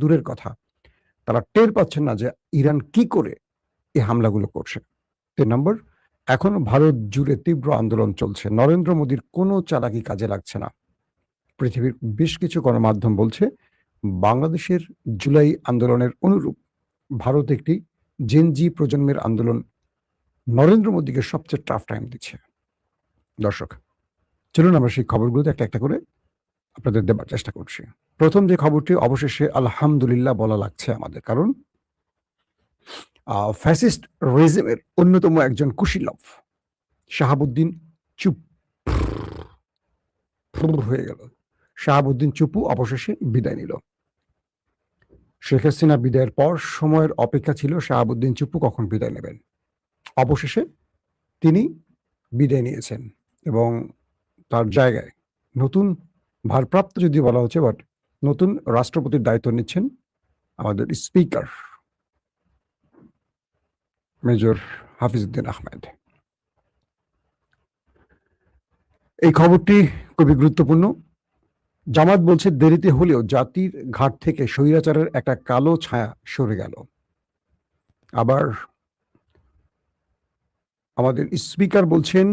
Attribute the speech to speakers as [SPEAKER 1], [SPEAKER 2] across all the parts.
[SPEAKER 1] দূরের কথা, তারা টের পাচ্ছেন না যে ইরান কি করে এই হামলাগুলো করছে। ৩ নম্বর, এখনো ভারত জুড়ে তীব্র আন্দোলন চলছে। নরেন্দ্র মোদীর কোনো চালাকি কাজে লাগছে না। পৃথিবীর বেশ কিছু গণমাধ্যম বলছে বাংলাদেশের জুলাই আন্দোলনের অনুরূপ ভারত একটি জেনজি প্রজন্মের আন্দোলন নরেন্দ্র মোদীকে সবচেয়ে টাফ টাইম দিচ্ছে। দর্শক, চলুন আমরা সেই খবরগুলোতে একটা একটা করে আপনাদের দেবার চেষ্টা করছি। প্রথম যে খবরটি, অবশেষে আলহামদুলিল্লাহ বলা লাগছে আমাদের, কারণ ফ্যাসিস্ট রেজিমের অন্যতম একজন কুশীলভ শাহাবুদ্দিন চুপ হয়ে গেল। শাহাবুদ্দিন চুপু অবশেষে বিদায় নিল। শেখ হাসিনা বিদায়ের পর সময়ের অপেক্ষা ছিল শাহাবুদ্দিন চুপু কখন বিদায় নেবেন। অবশেষে তিনি বিদায় নিয়েছেন এবং তার জায়গায় নতুন ভারপ্রাপ্ত যদি বলা হচ্ছে, বাট নতুন রাষ্ট্রপতির দায়িত্ব নিচ্ছেন আমাদের স্পিকার মেজর হাফিজউদ্দিন আহমেদ। এই খবরটি খুবই গুরুত্বপূর্ণ। জামাত বলছে দেরিতে হলেও জাতির ঘাট থেকে স্বৈরাচারের একটা কালো ছায়া সরে গেল। আবার আমাদের স্পিকার বলছেন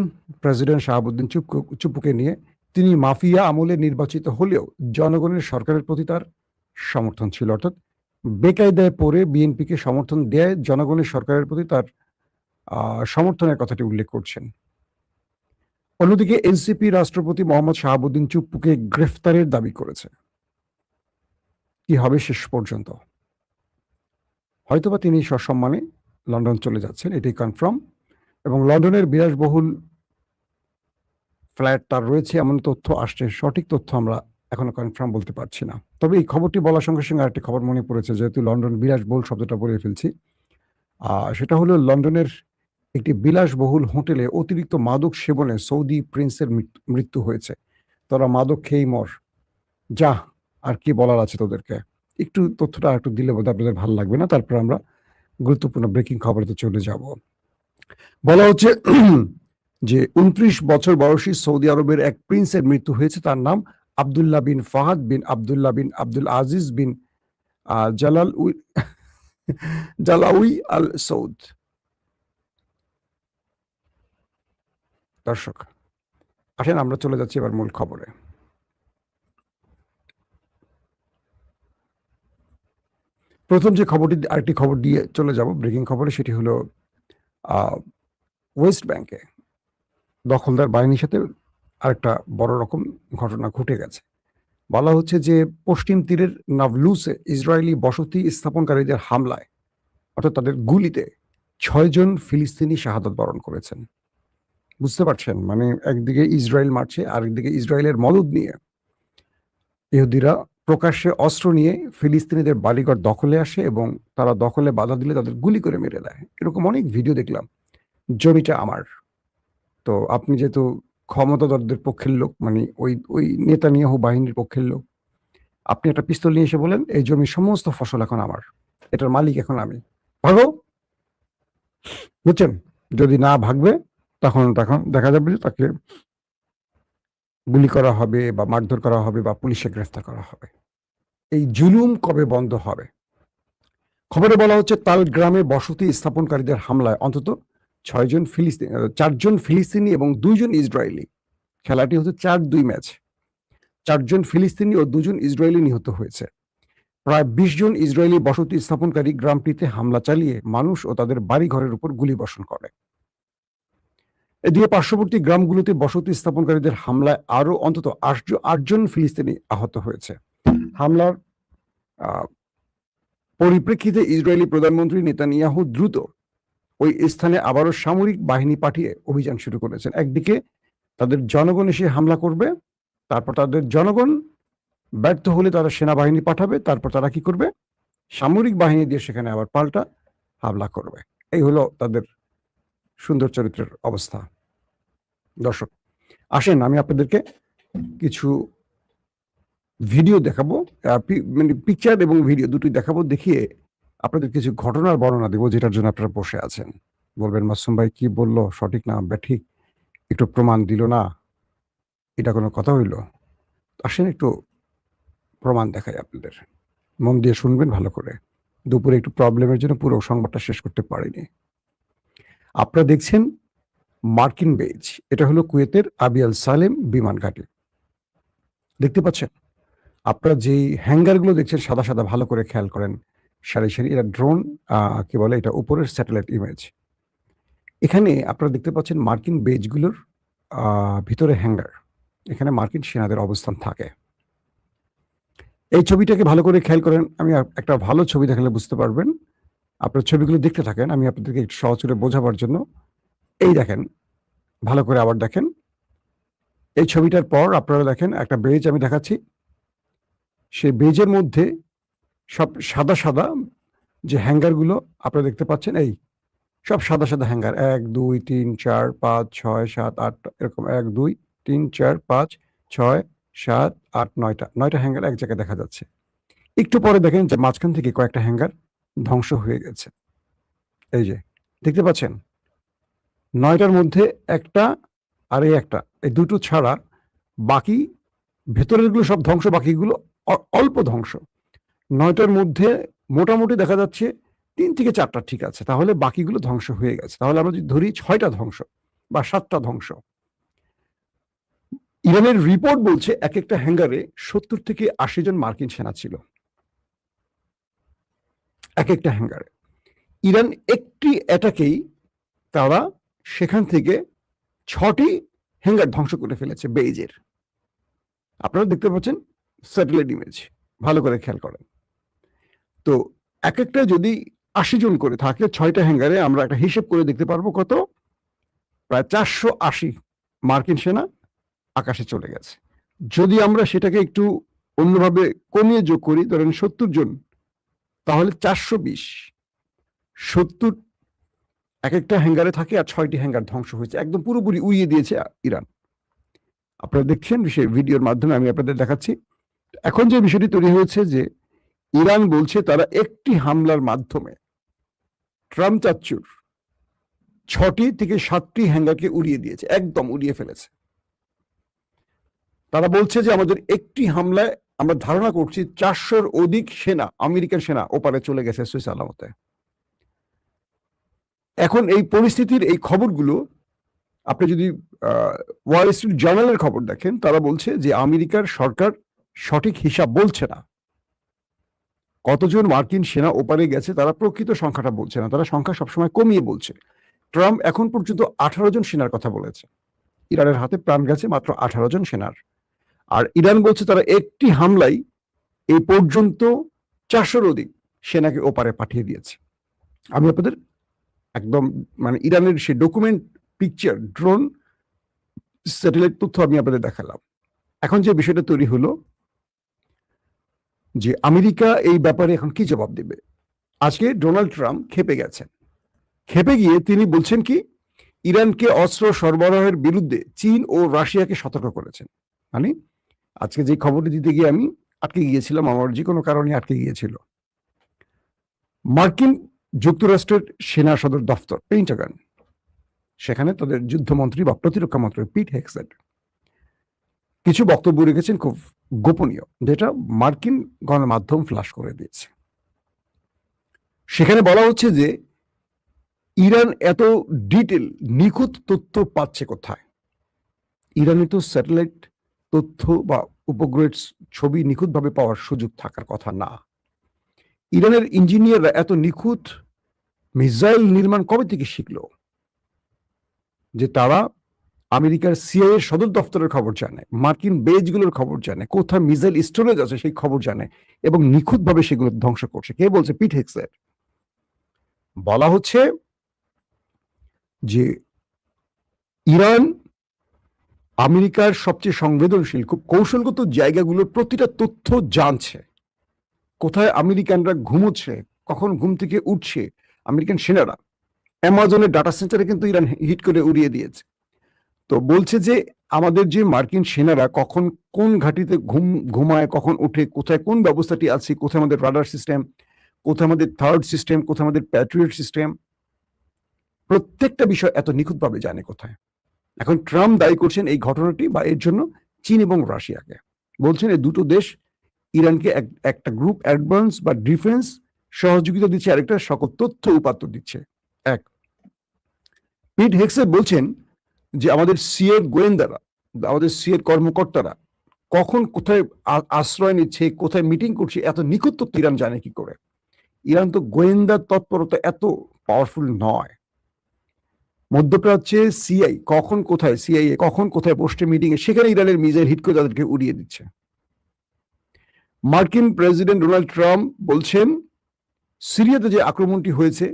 [SPEAKER 1] প্রেসিডেন্ট শাহাবুদ্দিন চুপ্পুকে নিয়ে, তিনি মাফিয়া আমলে নির্বাচিত হলেও জনগণের সরকারের প্রতি তার সমর্থন ছিল, অর্থাৎ বেকায়দায় পড়ে বিএনপিকে সমর্থন দেয় জনগণের সরকারের প্রতি তার সমর্থনের কথাটি উল্লেখ করছেন। অন্যদিকে এনসিপি রাষ্ট্রপতি মোহাম্মদ শাহাবুদ্দিন চুপ্পুকে গ্রেফতারের দাবি করেছে। কি হবে শেষ পর্যন্ত? হয়তোবা তিনি সসম্মানে লন্ডন চলে যাচ্ছেন, এটাই কনফার্ম। এবং লন্ডনের বিলাসবহুল ফ্ল্যাট তার রয়েছে এমন তথ্য আসছে। সঠিক তথ্য আমরা এখনো কনফার্ম বলতে পারছি না। তবে এই খবরটি বলার সঙ্গে সঙ্গে আরেকটি খবর মনে পড়েছে, যেহেতু লন্ডন বিলাসবহুল শব্দটা বলে ফেলছি। সেটা হলো লন্ডনের একটি বিলাসবহুল হোটেলে অতিরিক্ত মাদক সেবনে সৌদি প্রিন্সের মৃত্যু হয়েছে। তারা মাদক খেয়েই মর। যা, আর কি বলার আছে তোদেরকে? একটু তথ্যটা একটু দিলে বোধহয় আপনাদের ভালো লাগবে না। তারপর আমরা গুরুত্বপূর্ণ ব্রেকিং খবরেতে চলে যাব। বলা হচ্ছে যে 29 বছর বয়সী সৌদি আরবের এক প্রিন্সের মৃত্যু হয়েছে। তার নাম আবদুল্লাহ বিন ফাহাদ বিন আবদুল্লাহ বিন আব্দুল আজিজ বিন জালাউই আল সৌদ। দর্শক, আসেন আমরা চলে যাচ্ছি এবার মূল খবরে। প্রথম যে খবরটি, আরেকটি খবর দিয়ে চলে যাব ব্রেকিং খবরে, সেটি হলো ওয়েস্ট ব্যাংকে দখলদার বাহিনীর সাথে আরেকটা বড় রকম ঘটনা ঘটে গেছে। বলা হচ্ছে যে পশ্চিম তীরের নাভলুসে ইসরায়েলি বসতি স্থাপনকারীদের হামলায়, অর্থাৎ তাদের গুলিতে 6 জন ফিলিস্তিনি শাহাদাত বরণ করেছেন। বুঝতে পারছেন? মানে একদিকে ইসরায়েল মারছে, আরেকদিকে ইসরায়েলের মদদ নিয়ে ইহুদিরা প্রকাশ্যে অস্ত্র নিয়ে ফিলিস্তিনিদের বাড়িঘর দখলে আসে এবং তারা দখলে বাধা দিলে তাদের গুলি করে মেরে দেয়। এরকম অনেক ভিডিও দেখলাম। জমিটা আমার। তো আপনি যেহেতু ক্ষমতাধরদের পক্ষের লোক, মানে ওই নেতানিয়াহু বাহিনীর পক্ষের লোক, আপনি একটা পিস্তল নিয়ে এসে বলেন এই জমির সমস্ত ফসল এখন আমার, এটার মালিক এখন আমি, ভাগো। বুঝছেন? যদি না ভাগবে তখন দেখা যাবে যে তাকে গুলি করা হবে বা মারধর করা হবে বা পুলিশে গ্রেফতার করা হবে। এই জুলুম কবে বন্ধ হবে? খবরে বলা হচ্ছে তাল গ্রামে বসতি স্থাপনকারীদের হামলায় অন্তত 4 জন ফিলিস্তিনি এবং 2 জন ইসরায়েলি, খেলাটি হচ্ছে 4-2 ম্যাচ, 4 জন ফিলিস্তিনি ও 2 জন ইসরায়েলি নিহত হয়েছে। প্রায় 20 জন ইসরায়েলি বসতি স্থাপনকারী গ্রামটিতে হামলা চালিয়ে মানুষ ও তাদের বাড়ি ঘরের উপর গুলি বর্ষণ করে। এদিকে পার্শ্ববর্তী গ্রামগুলোতে বসতি স্থাপনকারীদের হামলায় আরো অন্তত 8 জন ফিলিস্তিনি আহত হয়েছে। হামলার পরিপ্রেক্ষিতে ইসরায়েলি প্রধানমন্ত্রী নেতানিয়াহু দ্রুত ওই স্থানে আবারও সামরিক বাহিনী পাঠিয়ে অভিযান শুরু করেছেন। একদিকে তাদের জনগণ এসে হামলা করবে, তারপর তাদের জনগণ ব্যর্থ হলে তারা সেনাবাহিনী পাঠাবে, তারপর তারা কি করবে? সামরিক বাহিনী দিয়ে সেখানে আবার পাল্টা হামলা করবে। এই হলো তাদের সুন্দর চরিত্রের অবস্থা। দর্শক, আসেন আমি আপনাদেরকে কিছু ভিডিও দেখাবো, মানে পিকচার এবং ভিডিও দুটোই দেখাবো, দেখিয়ে আপনাদের কিছু ঘটনার বর্ণনা দেবো, যেটার জন্য আপনারা বসে আছেন। বলবেন মাসুম ভাই কি বললো সঠিক না ব্যাঠিক, একটু প্রমাণ দিল না, এটা কোনো কথা হইল? আসেন একটু প্রমাণ দেখাই আপনাদের। মন দিয়ে শুনবেন ভালো করে। দুপুরে একটু প্রবলেমের জন্য পুরো সংবাদটা শেষ করতে পারিনি। আপনারা দেখছেন মার্কিন বেজ, এটা হলো কুয়েতের আবি আল সালেম বিমান ঘাঁটি। দেখতে পাচ্ছেন? আপনারা যেই হ্যাঙ্গারগুলো দেখছেন সাদা সাদা, ভালো করে খেয়াল করেন, সারি সারি, এটা ড্রোন, কি বলে এটা, উপরের স্যাটেলাইট ইমেজ। এখানে আপনারা দেখতে পাচ্ছেন মার্কিন বেজগুলোর ভিতরে হ্যাঙ্গার, এখানে মার্কিন সেনাদের অবস্থান থাকে। এই ছবিটাকে ভালো করে খেয়াল করেন, আমি একটা ভালো ছবি দেখালে বুঝতে পারবেন। আপনার ছবিগুলো দেখতে থাকেন, আমি আপনাদেরকে একটু সহজ করে বোঝাবার জন্য। এই দেখেন, ভালো করে আবার দেখেন। এই ছবিটার পর আপনারা দেখেন একটা বেজ আমি দেখাচ্ছি। সেই বেজের মধ্যে সব সাদা সাদা যে হ্যাঙ্গারগুলো আপনারা দেখতে পাচ্ছেন, এই সব সাদা সাদা হ্যাঙ্গার, 1 2 3 4 5 6 7 8, এরকম 1 2 3 4 5 6 7 8 9টা হ্যাঙ্গার এক জায়গায় দেখা যাচ্ছে। একটু পরে দেখেন যে মাঝখান থেকে কয়েকটা হ্যাঙ্গার ধ্বংস হয়ে গেছে। এই যে দেখতে পাচ্ছেন, 9টার মধ্যে একটা আর এই একটা, এই দুটো ছাড়া বাকি ভেতরের গুলো সব ধ্বংস, বাকিগুলো অল্প ধ্বংস। 9টার মধ্যে মোটামুটি দেখা যাচ্ছে 3 থেকে 4টা ঠিক আছে, তাহলে বাকিগুলো ধ্বংস হয়ে গেছে। তাহলে আমরা যদি ধরি 6টা ধ্বংস বা 7টা ধ্বংস। ইরানের রিপোর্ট বলছে এক একটা হ্যাঙ্গারে 70 থেকে 80 জন মার্কিন সেনা ছিল এক একটা হ্যাঙ্গারে। ইরান একটি অ্যাটাকেই তারা সেখান থেকে 6টি হ্যাঙ্গার ধ্বংস করে ফেলেছে বেইজের। আপনারা দেখতে পাচ্ছেন স্যাটেলাইট ইমেজ, ভালো করে খেয়াল করেন। তো এক একটা যদি 80 জন করে থাকে 6টা হ্যাঙ্গারে, আমরা একটা হিসেব করে দেখতে পারবো কত, প্রায় 480 মার্কিন সেনা আকাশে চলে গেছে। যদি আমরা সেটাকে একটু অন্যভাবে কমিয়ে যোগ করি, ধরেন 70 জন, তাহলে 420, 70 এক একটা হ্যাঙ্গারে থাকে, আর 6টি হ্যাঙ্গার ধ্বংস হয়েছে, একদম পুরোপুরি উড়িয়ে দিয়েছে ইরান। আপনারা দেখছেন সেই ভিডিওর মাধ্যমে আমি আপনাদের দেখাচ্ছি। এখন যে বিষয়টি তৈরি হয়েছে যে ইরান বলছে তারা একটি হামলার মাধ্যমে ট্রাম্প চাচ্চুর 6টি থেকে 7টি হ্যাঙ্গারকে উড়িয়ে দিয়েছে, একদম উড়িয়ে ফেলেছে। তারা বলছে যে আমাদের একটি হামলায় আমরা ধারণা করছি 400-র অধিক সেনা, আমেরিকান সেনা ওপারে চলে গেছে সুইস আলামতে। এখন এই পরিস্থিতির এই খবরগুলো আপনি যদি ওয়াল স্ট্রিট জার্নালের খবর দেখেন, তারা বলছে যে আমেরিকার সরকার সঠিক হিসাব বলছে না, কতজন মার্কিন সেনা ওপারে গেছে তারা প্রকৃত সংখ্যাটা বলছে না, তারা সংখ্যা সবসময় কমিয়ে বলছে। ট্রাম্প এখন পর্যন্ত 18 জন সেনার কথা বলেছে, ইরানের হাতে প্রাণ গেছে মাত্র 18 জন সেনার। আর ইরান বলছে তারা একটি হামলাই এই পর্যন্ত 400-র অধিক সেনাকে ওপারে পাঠিয়ে দিয়েছে। আমি আপনাদের একদম মানে ইরানের সেই ডকুমেন্ট, পিকচার, ড্রোন, স্যাটেলাইট তথ্য আমি আপনাদের দেখালাম। এখন যে বিষয়টা তৈরি হলো যে আমেরিকা এই ব্যাপারে এখন কি জবাব দেবে। আজকে ডোনাল্ড ট্রাম্প খেপে গেছেন, খেপে গিয়ে তিনি বলছেন কি, ইরানকে অস্ত্র সরবরাহের বিরুদ্ধে চীন ও রাশিয়াকে সতর্ক করেছেন। মানে আজকে যে খবরটি দিতে গিয়ে আমি আটকে গিয়েছিলাম, আমার যে কোনো কারণে আটকে গিয়েছিল। মার্কিন যুক্তরাষ্ট্রের সেনা সদর দফতর পেন্টাগন, সেখানে তাদের যুদ্ধমন্ত্রী বা প্রতিরক্ষা মন্ত্রী পিট হেগসেট কিছু বক্তব্য রেখেছেন খুব গোপনীয়, যেটা মার্কিন গণমাধ্যম ফ্ল্যাশ করে দিয়েছে। সেখানে বলা হচ্ছে যে ইরান এত ডিটেল নিখুঁত তথ্য পাচ্ছে কোথায়। ইরানে তো স্যাটেলাইট তথ্য বা উপগ্রহের ছবি নিখুঁতভাবে পাওয়ার সুযোগ থাকার কথা না। ইরানের ইঞ্জিনিয়াররা এত নিখুঁত মিসাইল নির্মাণ কবে থেকে শিখলো যে তারা আমেরিকার সিআইএ সদর দপ্তরের খবর জানে, মার্কিন বেজগুলোর খবর জানে, কোথায় মিসাইল স্টোরেজ আছে সেই খবর জানে, এবং নিখুঁতভাবে সেগুলো ধ্বংস করছে। কে বলছে? পিট হেগসেট। বলা হচ্ছে যে ইরান আমেরিকার সবচেয়ে সংবেদনশীল, খুব কৌশলগত জায়গাগুলোর প্রতিটা তথ্য জানছে, কোথায় আমেরিকানরা ঘুমোচ্ছে, কখন ঘুম থেকে উঠছে আমেরিকান সেনারা। অ্যামাজনের ডাটা সেন্টারে কিন্তু ইরান হিট করে উড়িয়ে দিয়েছে। তো বলছে যে আমাদের যে মার্কিন সেনারা কখন কোন ঘাঁটিতে ঘুমায়, কখন উঠে, কোথায় কোন ব্যবস্থাটি আছে, কোথায় আমাদের রাডার সিস্টেম, কোথায় আমাদের থার্ড সিস্টেম, কোথায় আমাদের প্যাট্রিয়ট সিস্টেম, প্রত্যেকটা বিষয় এত নিখুঁতভাবে জানে কোথায়। এখন ট্রাম্প দায়ী করছেন এই ঘটনাটি বা এর জন্য চীন এবং রাশিয়াকে, বলছেন এই দুটো দেশ ইরানকে একটা গ্রুপ অ্যাডভান্স বা ডিফেন্স সহযোগিতা দিচ্ছে, আরেকটা সকল তথ্য উপাত্ত দিচ্ছে। এক, পিট হেগসেট বলছেন যে আমাদের সিএর গোয়েন্দারা, আমাদের সিএর কর্মকর্তারা কখন কোথায় আশ্রয় নিচ্ছে, কোথায় মিটিং করছে, এত নিখুঁত তথ্য ইরান জানে কি করে? ইরান তো গোয়েন্দা তৎপরতা এত পাওয়ারফুল নয়। মধ্যপ্রাচ্যে সিআই কখন কোথায়, সিআইএ কখন কোথায় বসছে মিটিং এ, সেখানে ইরানের মিসাইল হিট করে তাদেরকে উড়িয়ে দিচ্ছে। মার্কিন প্রেসিডেন্ট ডোনাল্ড ট্রাম্প বলছেন সিরিয়াতে যে আক্রমণটি হয়েছে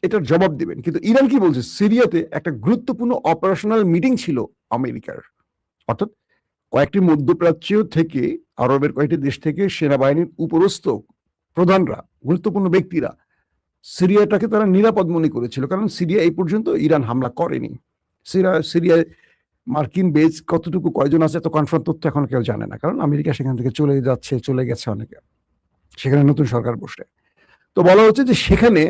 [SPEAKER 1] এটার জবাব দেবেন, কিন্তু ইরান কি বলছে? সিরিয়াতে একটা গুরুত্বপূর্ণ অপারেশনাল মিটিং ছিল আমেরিকার, অর্থাৎ কয়েকটি মধ্যপ্রাচ্য থেকে, আরবের কয়েকটি দেশ থেকে সেনাবাহিনীর উপরস্থ প্রধানরা, গুরুত্বপূর্ণ ব্যক্তিরা সিরিয়াটাকে তারা নিরাপদ মনে করেছিল, কারণ সিরিয়া এই পর্যন্ত ইরান হামলা করেনি। সিরিয়ায় মার্কিন বেজ কতটুকু, কয়জন আছে, এত কনফার্ম তথ্য এখন কেউ জানে না, কারণ আমেরিকা সেখান থেকে চলে গেছে অনেকে, সেখানে নতুন সরকার বসে। তো বলা হচ্ছে যে সেখানে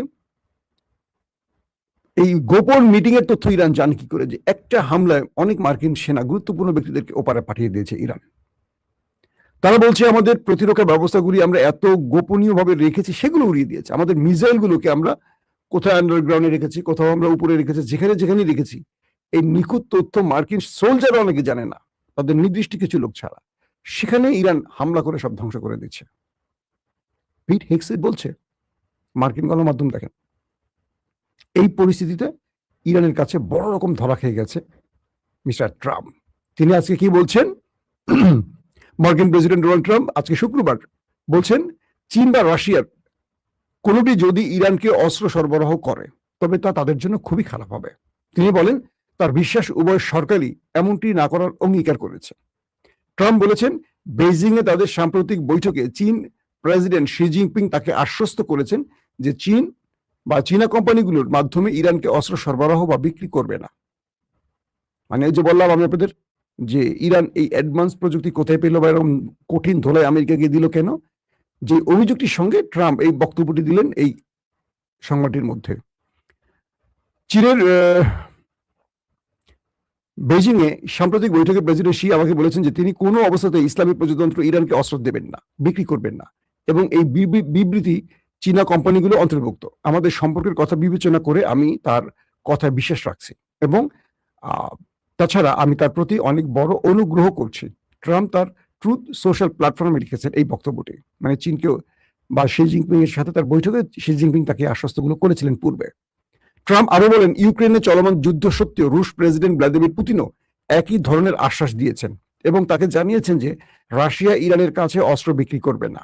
[SPEAKER 1] এই গোপন মিটিং এর তথ্য ইরান জানে কি করে, যে একটা হামলায় অনেক মার্কিন সেনা গুরুত্বপূর্ণ ব্যক্তিদেরকে ওপারে পাঠিয়ে দিয়েছে ইরান। তারা বলছে আমাদের প্রতিরক্ষা ব্যবস্থাগুলি আমরা এত গোপনীয় ভাবে রেখেছি, সেগুলো উড়িয়ে দিয়েছে। আমাদের মিসাইল গুলোকে আমরা কোথায় আন্ডারগ্রাউন্ডে রেখেছি, কোথাও আমরা উপরে রেখেছি, যেখানে যেখানে রেখেছি, এই নিখুঁত তথ্য মার্কিন সোলজার অনেকে জানে না, তাদের নির্দিষ্ট কিছু লোক ছাড়া। সেখানে ইরান হামলা করে সব ধ্বংস করে দিচ্ছে। পিট হেগসেট বলছে, মার্কিন গণমাধ্যম দেখেন, এই পরিস্থিতিতে ইরানের কাছে বড় রকম ধরা খেয়ে গেছে মিস্টার ট্রাম্প। তিনি আজকে কি বলছেন? মার্কিন প্রেসিডেন্ট ডোনাল্ড ট্রাম্প আজকে শুক্রবার বলছেন, চীন বা রাশিয়ার কোনোটি যদি ইরানকে অস্ত্র সরবরাহ করে তবে তা তাদের জন্য খুবই খারাপ হবে। তিনি বলেন তার বিশ্বাস উভয় সরকারই এমনটি না করার অঙ্গীকার করেছে। ট্রাম্প বলেছেন বেইজিং এ তাদের সাম্প্রতিক বৈঠকে চীন প্রেসিডেন্ট শি জিনপিং তাকে আশ্বস্ত করেছেন যে চীন বা চীনা কোম্পানিগুলোর মাধ্যমে ইরানকে অস্ত্র সরবরাহ বা বিক্রি করবে না। মানে এই যে বললাম আমি আপনাদের যে ইরান এই অ্যাডভান্স প্রযুক্তি কোথায় পেল বা এরকম কঠিন ধোলায় আমেরিকাকে দিল কেন, যে অভিযোগটির সঙ্গে ট্রাম্প এই বক্তব্যটি দিলেন এই সংবাদটির মধ্যে। চীনের বেজিং এ সাম্প্রতিক বৈঠকে প্রেসিডেন্ট শি আমাকে বলেছেন যে তিনি কোনো অবস্থাতে ইসলামী প্রজাতন্ত্র ইরানকে অস্ত্র দেবেন না, বিক্রি করবেন না, এবং এই বিবৃতি চীনা কোম্পানিগুলো অন্তর্ভুক্ত। আমাদের সম্পর্কের কথা বিবেচনা করে আমি তার কথায় বিশ্বাস রাখছি, এবং তাছাড়া আমি তার প্রতি অনেক বড় অনুগ্রহ করছি। ট্রাম্প তার ট্রুথ সোশ্যাল প্ল্যাটফর্মে লিখেছেন এই বক্তব্যটি, মানে চীনকেও বা শি জিনপিং এর সাথে তার বৈঠকে শি জিনপিং তাকে আশ্বস্তগুলো করেছিলেন পূর্বে। ট্রাম্প আরো বলেন ইউক্রেনে চলমান যুদ্ধ সত্ত্বেও রুশ প্রেসিডেন্ট ভ্লাদিমির পুতিনও একই ধরনের আশ্বাস দিয়েছেন এবং তাকে জানিয়েছেন যে রাশিয়া ইরানের কাছে অস্ত্র বিক্রি করবে না।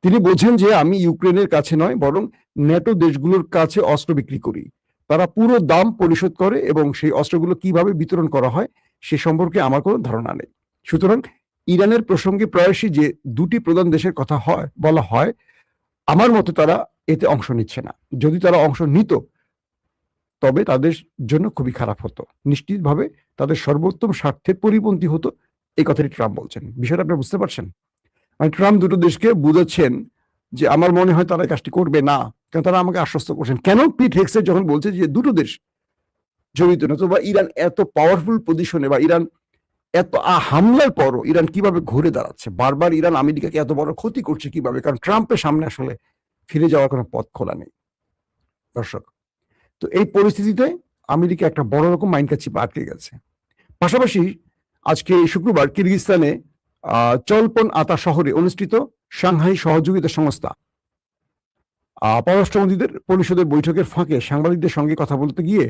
[SPEAKER 1] তিনি বোঝেন যে আমি ইউক্রেনের কাছে নয়, বরং ন্যাটো দেশগুলোর কাছে অস্ত্র বিক্রি করি, তারা পুরো দাম পরিশোধ করে এবং সেই অস্ত্রগুলো কিভাবে বিতরণ করা হয় সে সম্পর্কে আমার কোনো ধারণা নেই। সুতরাং ইরানের প্রসঙ্গে প্রায়শই যে দুটি প্রধান দেশের কথা বলা হয়, আমার মতে তারা এতে অংশ নিচ্ছে না। যদি তারা অংশ নিত তবে তাদের জন্য খুবই খারাপ হতো, নিশ্চিতভাবে তাদের সর্বোত্তম স্বার্থের পরিপন্থী হতো। এই কথাটি ট্রাম্প বলছেন। বিষয়টা আপনি বুঝতে পারছেন? মানে ট্রাম্প দুটো দেশকে বুঝাচ্ছেন যে আমার মনে হয় তারা কাজটি করবে না, কারণ তারা আমাকে আশ্বস্ত করছেন। কেন? পিট হেগসেট যখন বলছে যে দুটো দেশ জড়িত না, তো বা ইরান এত পাওয়ারফুল পজিশনে, বা ইরান এত হামলার পরও ইরান কিভাবে ঘুরে দাঁড়াচ্ছে, বারবার ইরান আমেরিকাকে এত বড় ক্ষতি করছে কিভাবে, কারণ ট্রাম্পের সামনে আসলে ফিরে যাওয়ার কোনো পথ খোলা নেই। দর্শক, তো এই পরিস্থিতিতে আমেরিকা একটা বড় রকম মাইনকার চিপে আটকে গেছে। পাশাপাশি আজকে শুক্রবার কিরগিজস্তানে চলপন আতা শহরে অনুষ্ঠিত সাংহাই সহযোগিতা সংস্থা পররাষ্ট্রমন্ত্রীদের পরিষদের বৈঠকের ফাঁকে সাংবাদিকদের সঙ্গে কথা বলতে গিয়ে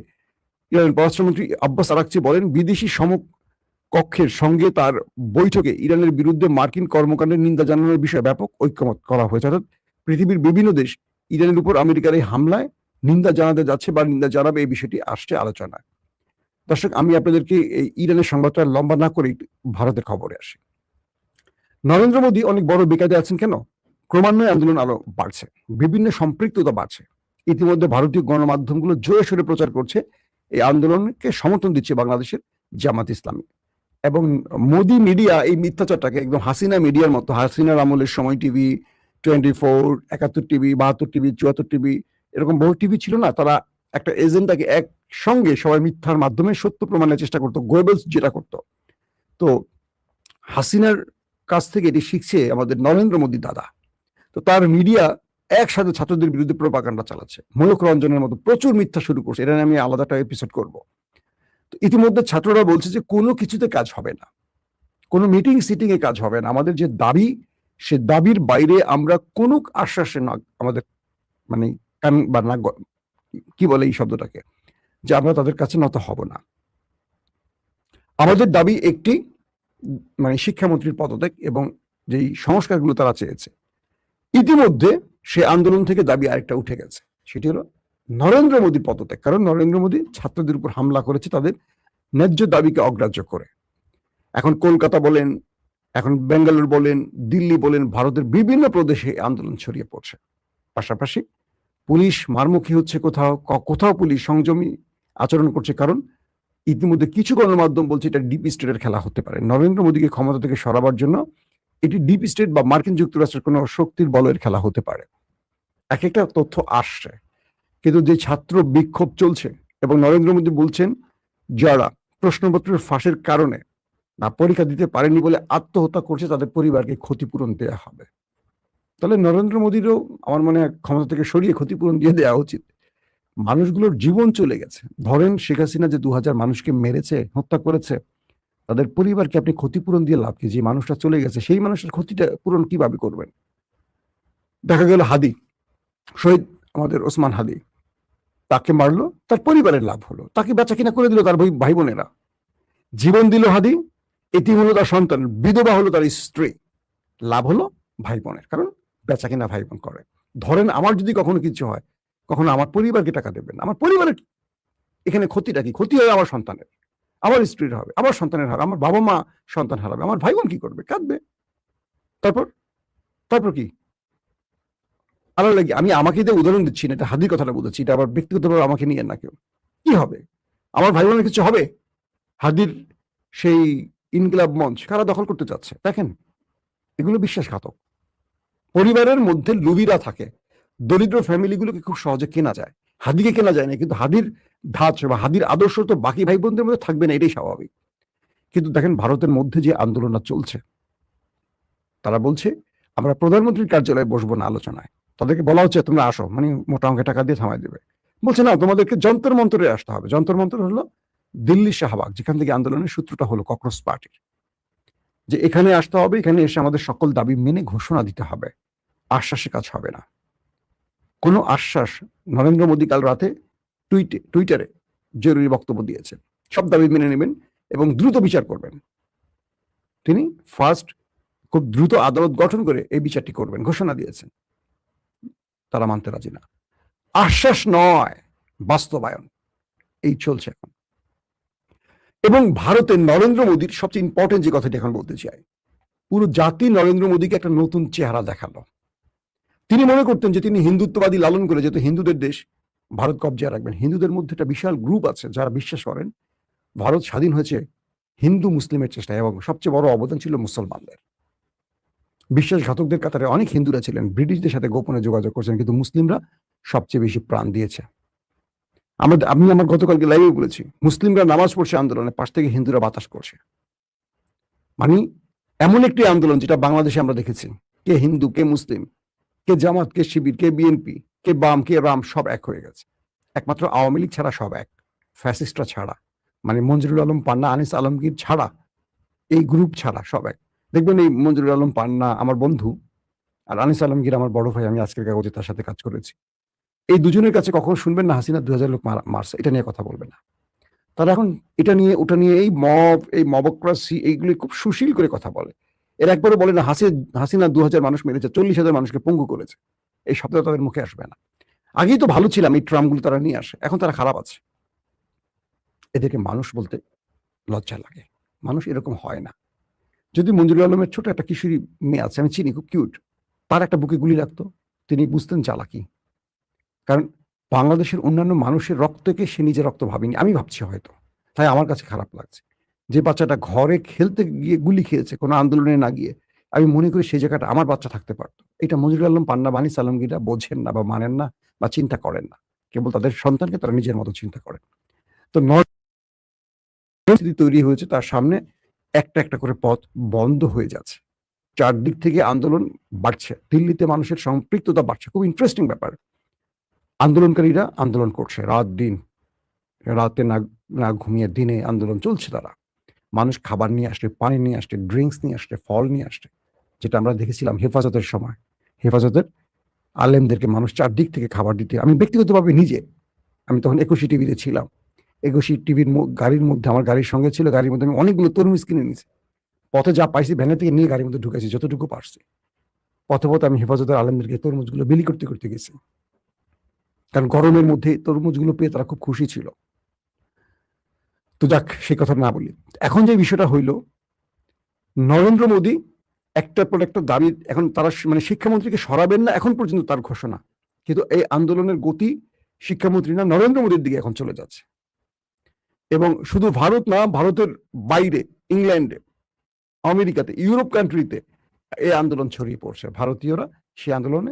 [SPEAKER 1] ইরানের পররাষ্ট্রমন্ত্রী আব্বাস আরাকচি বলেন বিদেশি সমকক্ষের সঙ্গে তার বৈঠকে ইরানের বিরুদ্ধে মার্কিন কর্মকাণ্ডের নিন্দা জানানোর বিষয়ে ব্যাপক ঐক্যমত করা হয়েছে। অর্থাৎ পৃথিবীর বিভিন্ন দেশ ইরানের উপর আমেরিকার এই হামলায় নিন্দা জানাতে যাচ্ছে বা নিন্দা জানাবে, এই বিষয়টি আসছে আলোচনায়। দর্শক, আমি আপনাদেরকে এই ইরানের সংবাদটা লম্বা না করে ভারতের খবরে আসি। নরেন্দ্র মোদী অনেক বড় বিকাতে আছেন কেন? ক্রমান্বয়ে আন্দোলন আরো বাড়ছে, বিভিন্ন সম্পৃক্ততা বাড়ছে। ইতিমধ্যে ভারতীয় গণমাধ্যমগুলো জোরে সোরে প্রচার করছে এই আন্দোলনকে সমর্থন দিচ্ছে বাংলাদেশের জামাত ইসলামী, এবং মোদী মিডিয়া এই মিথ্যাচারটাকে একদম হাসিনা মিডিয়ার মতো, হাসিনার আমলের সময় টিভি, 24, 71 টিভি, 72 টিভি, 74 টিভি, এরকম বহু টিভি ছিল না, তারা একটা এজেন্ডাকে একসঙ্গে সবাই মিথ্যার মাধ্যমে সত্য প্রমাণের চেষ্টা করতো, গোয়েবলস যেটা করতো। তো হাসিনার কাছ থেকে এটি শিখছে আমাদের নরেন্দ্র মোদী দাদা। তো তার মিডিয়া একসাথে ছাত্রদের বিরুদ্ধে প্রোপাগান্ডা চালাচ্ছে, ময়ূক রঞ্জনের মতো প্রচুর মিথ্যা শুরু করছে। এটা নিয়ে আমি আলাদা একটা এপিসোড করব। তো ইতিমধ্যে ছাত্ররা বলছে যে কোনো কিছুতে কাজ হবে না, কোনো মিটিং সিটিং এ কাজ হবে না। আমাদের যে দাবি, সে দাবির বাইরে আমরা কোনো আশ্বাসে না আমাদের মানে কান বা না কি বলে এই শব্দটাকে, যে আমরা তাদের কাছে নত হব না। আমাদের দাবি একটি, মানে শিক্ষামন্ত্রীর পদত্যাগ এবং যেই সংস্কারগুলো তারা চেয়েছে। ইতিমধ্যে সে আন্দোলন থেকে দাবি আরেকটা উঠে গেছে, সেটি হলো নরেন্দ্র মোদীর পদত্যাগ। কারণ নরেন্দ্র মোদী ছাত্রদের উপর হামলা করেছে তাদের ন্যায্য দাবিকে অগ্রাহ্য করে। এখন কলকাতা বলেন, এখন বেঙ্গালুরু বলেন, দিল্লি বলেন, ভারতের বিভিন্ন প্রদেশে আন্দোলন ছড়িয়ে পড়ছে। পাশাপাশি পুলিশ মারমুখী হচ্ছে, কোথাও কোথাও পুলিশ সংযমী আচরণ করছে। কারণ ইতিমধ্যে কিছু গণমাধ্যম বলছে এটা ডিপ স্টেটের খেলা হতে পারে। নরেন্দ্র মোদীকে ক্ষমতা থেকে সরাবার জন্য এটি ডিপ স্টেট বা মার্কিন যুক্তরাষ্ট্রের কোনো শক্তির বলের খেলা হতে পারে। এক একটা তথ্য আসছে, কিন্তু যে ছাত্র বিক্ষোভ চলছে এবং নরেন্দ্র মোদী বলছেন যারা প্রশ্নপত্রের ফাঁসের কারণে না পরীক্ষা দিতে পারেনি বলে আত্মহত্যা করছে তাদের পরিবারকে ক্ষতিপূরণ দেয়া হবে। তাহলে নরেন্দ্র মোদীরও আমার মনে হয় ক্ষমতা থেকে সরিয়ে ক্ষতিপূরণ দিয়ে দেওয়া উচিত। মানুষগুলোর জীবন চলে গেছে। ধরেন শেখ হাসিনা যে 2000 মানুষকে মেরেছে, হত্যা করেছে, তাদের পরিবারকে আপনি ক্ষতিপূরণ দিয়ে লাভ কি? যে মানুষটা চলে গেছে সেই মানুষের ক্ষতিটা পূরণ কিভাবে করবেন? দেখা গেল হাদি, শহীদ আমাদের ওসমান হাদি, তাকে মারলো, তার পরিবারের লাভ হলো, তাকে বেচা কিনা করে দিল তার ভাই বোনেরা। জীবন দিল হাদি, এতিম হলো তার সন্তান, বিধবা হলো তার স্ত্রী, লাভ হলো ভাই বোনের, কারণ বেচা কিনা ভাই বোন করে। ধরেন আমার যদি কখনো কিছু হয়, কখনো আমার পরিবারকে টাকা দেবেন, আমার পরিবারের এখানে ক্ষতিটা কি? ক্ষতি হয় আমার সন্তানের, আমার স্ত্রীর হবে, আমার সন্তানের হবে, আমার বাবা মা সন্তান হারাবে, আমার ভাই বোন কি করবে? কাঁদবে। তারপর তারপর কি? আল্লাহ লাগে, আমি আমাকে দিয়ে উদাহরণ দিচ্ছি না, এটা হাদির কথাটা বলেছি, এটা আবার ব্যক্তিগতভাবে আমাকে নিয়ে না কেউ। কি হবে? আমার ভাই বোনের কিছু হবে? হাদির সেই ইনকিলাব মঞ্চ কারা দখল করতে চাচ্ছে? দেখেন, এগুলো বিশ্বাসঘাতক। পরিবারের মধ্যে লুবিরা থাকে, দরিদ্র ফ্যামিলিগুলোকে খুব সহজে কেনা যায়। হাদিকে কেনা যায় না, কিন্তু হাদির ধাঁচ বা হাদির আদর্শ তো বাকি ভাই বোনদের মধ্যে থাকবে না, এটাই স্বাভাবিক। কিন্তু দেখেন ভারতের মধ্যে যে আন্দোলনটা চলছে, তারা বলছে আমরা প্রধানমন্ত্রীর কার্যালয়ে বসবো না আলোচনায়। তাদেরকে বলা হচ্ছে তোমরা আসো, মানে মোটা অঙ্কের টাকা দিয়ে থামাই দেবে। বলছে না, তোমাদেরকে যন্তর মন্তরে আসতে হবে। যন্তর মন্তর হলো দিল্লি শাহবাগ, যেখান থেকে আন্দোলনের সূত্রটা হলো ককরোচ পার্টির, যে এখানে আসতে হবে, এখানে এসে আমাদের সকল দাবি মেনে ঘোষণা দিতে হবে। আশ্বাসে কাজ হবে না। কোনো আশ্বাস, নরেন্দ্র মোদী কাল রাতে টুইটারে জরুরি বক্তব্য দিয়েছেন, সব দাবি মেনে নেবেন এবং দ্রুত বিচার করবেন। তিনি ফার্স্ট খুব দ্রুত আদালত গঠন করে এই বিচারটি করবেন ঘোষণা দিয়েছেন। তারা মানতে রাজি না। আশ্বাস নয়, বাস্তবায়ন, এই চলছে এখন। এবং ভারতের নরেন্দ্র মোদীর সবচেয়ে ইম্পর্টেন্ট যে কথাটি এখন বলতে চাই, পুরো জাতি নরেন্দ্র মোদীকে একটা নতুন চেহারা দেখালো। তিনি মনে করতেন যে তিনি হিন্দুত্ববাদী লালন করে, যেহেতু হিন্দুদের দেশ, ভারত কবজায় রাখবেন। হিন্দুদের মধ্যে একটা বিশাল গ্রুপ আছে যারা বিশ্বাস করেন ভারত স্বাধীন হয়েছে হিন্দু মুসলিমের চেষ্টায়, এবং সবচেয়ে বড় অবদান ছিল মুসলমানদের। বিশ্বাসঘাতকদের কাতারে অনেক হিন্দুরা ছিলেন, ব্রিটিশদের সাথে গোপনে যোগাযোগ করছেন, কিন্তু মুসলিমরা সবচেয়ে বেশি প্রাণ দিয়েছে। আমি আমার গতকালকে লাইভে বলেছি, মুসলিমরা নামাজ পড়ছে আন্দোলনে, পাশ থেকে হিন্দুরা বাতাস করছে। মানে এমন একটি আন্দোলন যেটা বাংলাদেশে আমরা দেখেছি, কে হিন্দু, কে মুসলিম, কে জামাত, কে শিবির, কে বিএনপি, কে বাম, কে রাম, সব এক হয়ে গেছে। একমাত্র আওয়ামী লীগ ছাড়া সব এক, ফ্যাসিস্টরা ছাড়া, মানে মঞ্জুরুল আলম পান্না, আনিস আলমগীর ছাড়া, এই গ্রুপ ছাড়া সব এক। দেখবেন এই মঞ্জুরুল আলম পান্না আমার বন্ধু, আর আনিস আলমগীর আমার বড় ভাই, আমি আজকের কাগজে তার সাথে কাজ করেছি। এই দুজনের কাছে কখনো শুনবেন না হাসিনা 2000 লোক মারছে, এটা নিয়ে কথা বলবে না। তারা এখন এটা নিয়ে ওটা নিয়ে, এই মবক্রাসি, এইগুলি খুব সুশীল করে কথা বলে। এর একবারও বলে না হাসিনা 2000 মানুষ মেরেছে, 40,000 মানুষকে পঙ্গু করেছে। এই শব্দটা তাদের মুখে আসবে না। আগেই তো ভালো ছিলাম, এই ট্রামগুলো তারা নিয়ে আসে, এখন তারা খারাপ আছে। এদেরকে মানুষ বলতে লজ্জা লাগে। মানুষ এরকম হয় না। যদি মঞ্জুরুল আলমের ছোট একটা কিশোরী মেয়ে আছে, আমি চিনি, খুব কিউট, তার একটা বুকে গুলি লাগতো, তিনি বুঝতেন চালাকি। কারণ বাংলাদেশের অন্যান্য মানুষের রক্তকে সে নিজের রক্ত ভাবিনি, আমি ভাবছি হয়তো, তাই আমার কাছে খারাপ লাগছে। যে বাচ্চাটা ঘরে খেলতে গিয়ে গুলি খেয়েছে, কোনো আন্দোলনে না গিয়ে, আমি মনে করি সেই জায়গাটা আমার বাচ্চা থাকতে পারতো। এটা মঞ্জুরুল আলম পান্না, আনিস আলমগীররা বোঝেন না বা মানেন না বা চিন্তা করেন না। কেবল তাদের সন্তানকে তারা নিজের মতো চিন্তা করেন। তো পরিস্থিতি তৈরি হয়েছে, তার সামনে একটা একটা করে পথ বন্ধ হয়ে যাচ্ছে। চারদিক থেকে আন্দোলন বাড়ছে, দিল্লিতে মানুষের সম্পৃক্ততা বাড়ছে। খুব ইন্টারেস্টিং ব্যাপার। আন্দোলনকারীরা আন্দোলন করছে রাত দিন, রাতে না না ঘুমিয়ে দিনে আন্দোলন চলছে। তারা মানুষ খাবার নিয়ে আসছে, পানি নিয়ে আসছে, ড্রিঙ্কস নিয়ে আসছে, ফল নিয়ে আসছে, যেটা আমরা দেখেছিলাম হেফাজতের সময়। হেফাজতের আলেমদেরকে মানুষ চারদিক থেকে খাবার দিতে, আমি ব্যক্তিগতভাবে নিজে, আমি তখন 21 টিভিতে ছিলাম, 21 টিভির গাড়ির মধ্যে, আমার গাড়ির সঙ্গে ছিল, গাড়ির মধ্যে আমি অনেকগুলো তরমুজ কিনে নিয়েছি। পথে যা পাইছি ভ্যানের থেকে নিয়ে গাড়ির মধ্যে ঢুকেছি যতটুকু পারছি। পথে পথে আমি হেফাজতের আলেমদেরকে তরমুজগুলো বিলি করতে করতে গেছি, কারণ গরমের মধ্যে তরমুজগুলো পেয়ে তারা খুব খুশি ছিল। তো যাক, সে কথা না বলি। এখন যে বিষয়টা হইল, নরেন্দ্র মোদী একটার পর একটা দাবি, এখন তারা মানে শিক্ষামন্ত্রীকে সরাবেন না এখন পর্যন্ত তার ঘোষণা, কিন্তু এই আন্দোলনের গতি শিক্ষামন্ত্রী না নরেন্দ্র মোদীর দিকে এখন চলে যাচ্ছে। এবং শুধু ভারত না, ভারতের বাইরে, ইংল্যান্ডে, আমেরিকাতে, ইউরোপ কান্ট্রিতে এই আন্দোলন ছড়িয়ে পড়ছে। ভারতীয়রা সেই আন্দোলনে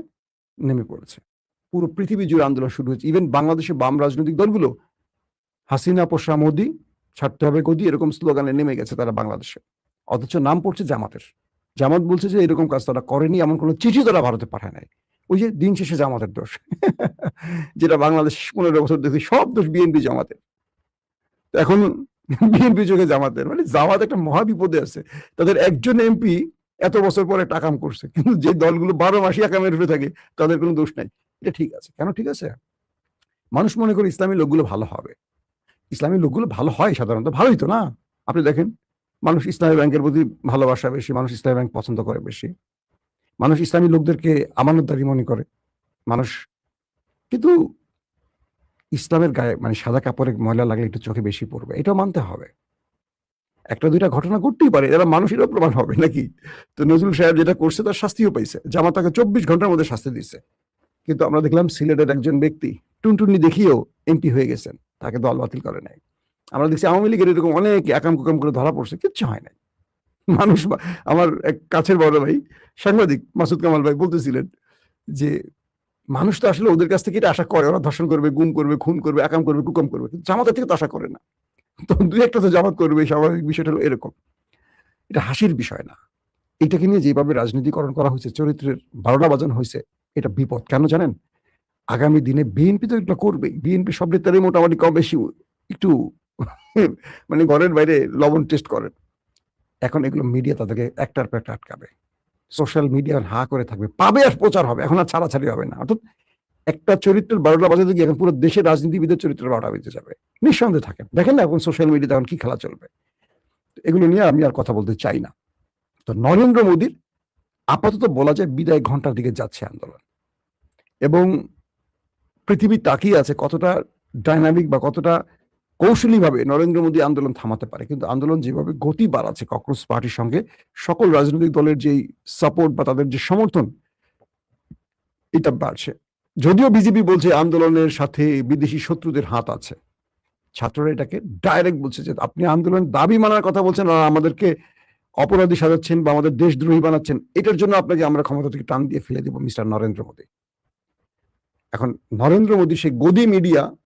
[SPEAKER 1] নেমে পড়েছে। পুরো পৃথিবী জুড়ে আন্দোলন শুরু হয়েছে। ইভেন বাংলাদেশে বাম রাজনৈতিক দলগুলো হাসিনা পোষা মোদি, ছাড়তে হবে গদি, এরকম স্লোগানে নেমে গেছে তারা বাংলাদেশে। অথচ নাম পড়ছে জামাতের। জামাত বলছে যে এরকম কাজ তারা করেনি, এমন কোনো চিঠি তারা ভারতে পাঠায় নাই। ওই যে দিন শেষে জামাতের দোষ যেটা বাংলাদেশ 15 বছর দেখি, সব দোষ বিএনপি জামাতের। এখন বিএনপি চোখে জামাতের, মানে জামাত একটা মহা বিপদে আছে। তাদের একজন এমপি এত বছর পরে একটা কাম করছে, কিন্তু যে দলগুলো 12 মাসই একামের উপরে থাকে তাদের কোনো দোষ নাই। এটা ঠিক আছে কেন? ঠিক আছে, মানুষ মনে করে ইসলামী লোকগুলো ভালো হবে। ইসলামী লোকগুলো ভালো হয় সাধারণত, ভালোই তো না? আপনি দেখেন, মানুষ ইসলামী ব্যাংকের প্রতি ভালোবাসা বেশি, মানুষ ইসলামী ব্যাংক পছন্দ করে বেশি, মানুষ ইসলামী লোকদেরকে আমানতদারি মনে করে মানুষ। কিন্তু ইসলামের গায়ে মানে সাদা কাপড়ে ময়লা লাগলে একটু চোখে বেশি পড়বে, এটাও মানতে হবে। একটা দুইটা ঘটনা ঘটতেই পারে, এরা মানুষেরও প্রমাণ হবে নাকি? তো নজরুল সাহেব যেটা করছে তার শাস্তিও পাইছে, জামাত তাকে 24 ঘন্টার মধ্যে শাস্তি দিচ্ছে। কিন্তু আমরা দেখলাম সিলেটের একজন ব্যক্তি টুনটুনি দেখিয়েও এমপি হয়ে গেছেন, তাকে দল বাতিল করে নাই। আমরা দেখছি আওয়ামী লীগের এরকম অনেক একাম কুকাম করে ধরা পড়ছে, কিচ্ছু হয় নাই। মানুষ, আমার এক কাছের বড় ভাই সাংবাদিক মাসুদ কামাল ভাই বলতেছিলেন যে মানুষ তো আসলে ওদের কাছ থেকে এটা আশা করে, ওরা ধর্ষণ করবে, গুম করবে, খুন করবে, একাম করবে, কুকাম করবে, কিন্তু জামাতের থেকে তো আশা করে না। তো দুই একটা তো জামাত করবে, স্বাভাবিক। বিষয়টা হলো এরকম। এটা হাসির বিষয় না। এটাকে নিয়ে যেভাবে রাজনীতিকরণ করা হয়েছে, চরিত্রের 12টা বাজানো হয়েছে, এটা বিপদ। কেন জানেন? আগামী দিনে বিএনপি তো এটা করবেই। বিএনপি সব নেতারাই মোটামুটি কম বেশি একটু মানে ঘরের বাইরে লবণ টেস্ট করেন। এখন এগুলো মিডিয়া তাদেরকে একটার পর একটা আটকাবে। সোশ্যাল মিডিয়া হা করে থাকবে, পাবে আর প্রচার হবে, এখন আর ছাড়াছাড়ি হবে না। অর্থাৎ একটা চরিত্রের 12টা বাজাতে গিয়ে এখন পুরো দেশের রাজনীতিবিদের চরিত্রের 12টা বেজে যাবে। নিঃসন্দেহে থাকেন, দেখেন না এখন সোশ্যাল মিডিয়াতে এখন কি খেলা চলবে। এগুলো নিয়ে আমি আর কথা বলতে চাই না। তো নরেন্দ্র মোদীর আপাতত বলা যায় বিদায় ঘন্টার দিকে যাচ্ছে আন্দোলন, এবং পৃথিবী তাকিয়ে আছে কতটা ডাইনামিক বা কতটা কৌশলীভাবে নরেন্দ্র মোদী আন্দোলন থামাতে পারে। কিন্তু আন্দোলন যেভাবে গতি বাড়াচ্ছে ককরোচ পার্টির সঙ্গে সকল রাজনৈতিক দলের যেই সাপোর্ট বা তাদের যে সমর্থন, এটা বাড়ছে। যদিও বিজেপি বলছে আন্দোলনের সাথে বিদেশি শত্রুদের হাত আছে, ছাত্ররা এটাকে ডাইরেক্ট বলছে যে আপনি আন্দোলন দাবি মানার কথা বলছেন আর আমাদেরকে অপরাধী সাজাচ্ছেন বা আমাদের দেশদ্রোহী বানাচ্ছেন, এটার জন্য আপনাকে আমরা ক্ষমতা থেকে টান দিয়ে ফেলে দেব মিস্টার নরেন্দ্র মোদী। এখন নরেন্দ্র মোদী সেই গদি মিডিয়া